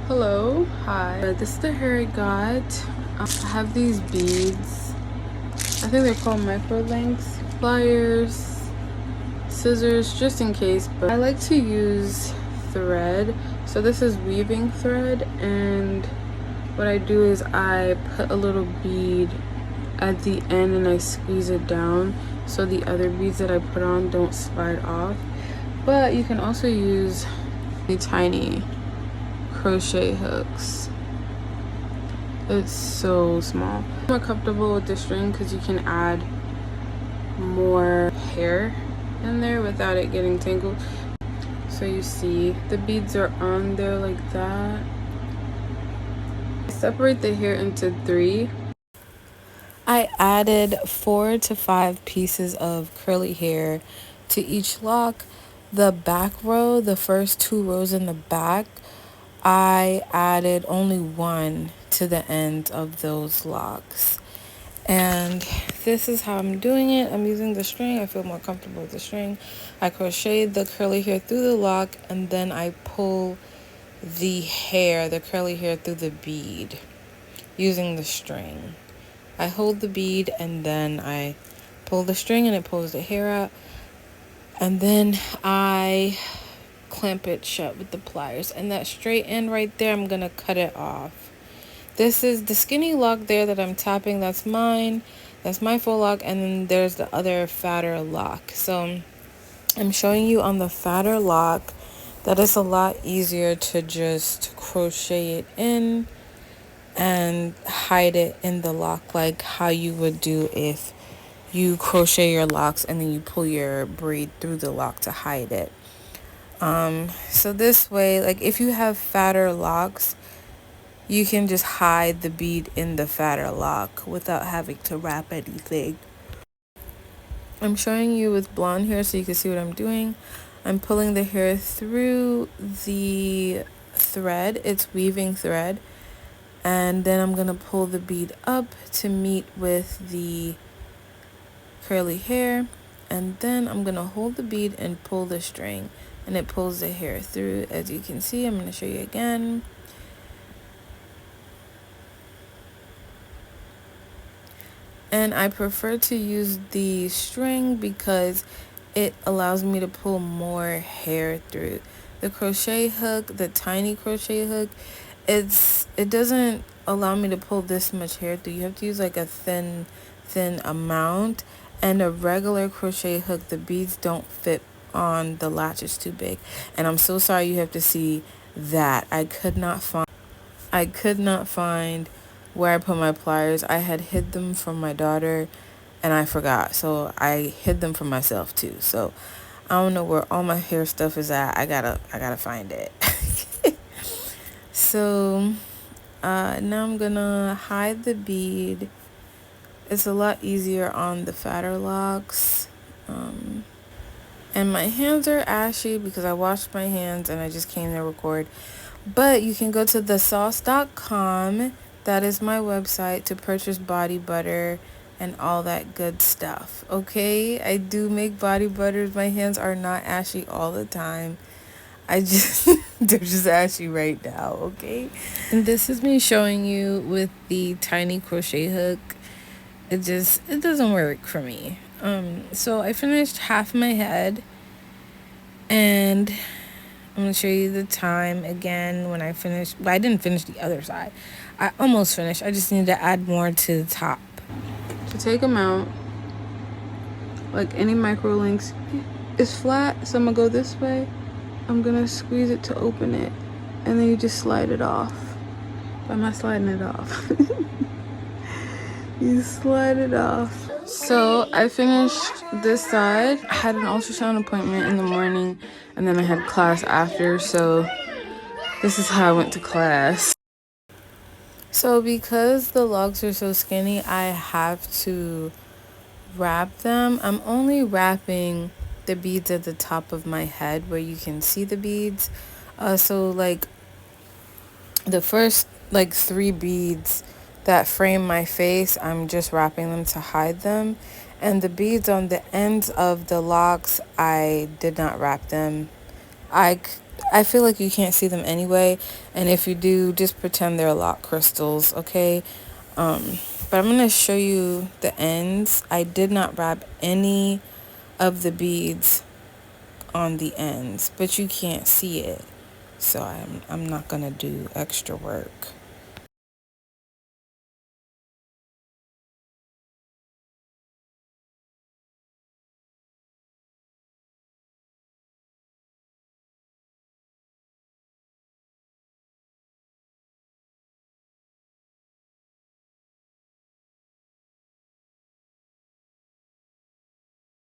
Hello, hi. This is the hair I got. I have these beads. I think they're called micro links, pliers, scissors, just in case. But I like to use thread. So this is weaving thread, and what I do is I put a little bead at the end and I squeeze it down so the other beads that I put on don't slide off. But you can also use the tiny crochet hooks. It's so small. I'm more comfortable with the string because you can add more hair in there without it getting tangled. So you see the beads are on there like that. Separate the hair into 3. I added 4 to 5 pieces of curly hair to each lock. The back row, the first 2 rows in the back, I added only 1 to the end of those locks. And this is how I'm doing it. I'm using the string. I feel more comfortable with the string. I crocheted the curly hair through the lock, and then I pull the curly hair through the bead using the string. I hold the bead and then I pull the string and it pulls the hair out. And then I clamp it shut with the pliers, and that straight end right there, I'm gonna cut it off. This is the skinny lock there that I'm tapping. That's mine. That's my faux lock. And then there's the other fatter lock. So I'm showing you on the fatter lock that it's a lot easier to just crochet it in and hide it in the lock, like how you would do if you crochet your locks and then you pull your braid through the lock to hide it. So this way, like if you have fatter locks, you can just hide the bead in the fatter lock without having to wrap anything. I'm showing you with blonde hair so you can see what I'm doing. I'm pulling the hair through the thread. It's weaving thread. And then I'm going to pull the bead up to meet with the curly hair. And then I'm going to hold the bead and pull the string. And it pulls the hair through, as you can see. I'm going to show you again. And I prefer to use the string because it allows me to pull more hair through. The crochet hook, the tiny crochet hook, it doesn't allow me to pull this much hair through. You have to use like a thin amount. And a regular crochet hook, the beads don't fit on, the latch is too big. And I'm so sorry you have to see that. I could not find where I put my pliers. I had hid them from my daughter and I forgot. So I hid them from myself too. So I don't know where all my hair stuff is at. I gotta find it. So now I'm gonna hide the bead. It's a lot easier on the fatter locks. And my hands are ashy because I washed my hands and I just came to record. But you can go to thesauce.com. That is my website to purchase body butter and all that good stuff. Okay, I do make body butters. My hands are not ashy all the time. They're just ashy right now, okay? And this is me showing you with the tiny crochet hook. It doesn't work for me. So I finished half my head, and I'm going to show you the time again when I finished. Well, I didn't finish the other side. I almost finished. I just need to add more to the top. To take them out, like any micro links, it's flat, so I'm going to go this way. I'm going to squeeze it to open it, and then you just slide it off. But I'm not sliding it off. You slide it off. So I finished this side. I had an ultrasound appointment in the morning and then I had class after, so this is how I went to class. So because the logs are so skinny, I have to wrap them. I'm only wrapping the beads at the top of my head where you can see the beads. So like the first 3 beads that frame my face, I'm just wrapping them to hide them. And the beads on the ends of the locks, I did not wrap them. I I feel like you can't see them anyway, and if you do, just pretend they're lock crystals, okay? But I'm going to show you the ends. I did not wrap any of the beads on the ends, but you can't see it. So I'm not going to do extra work.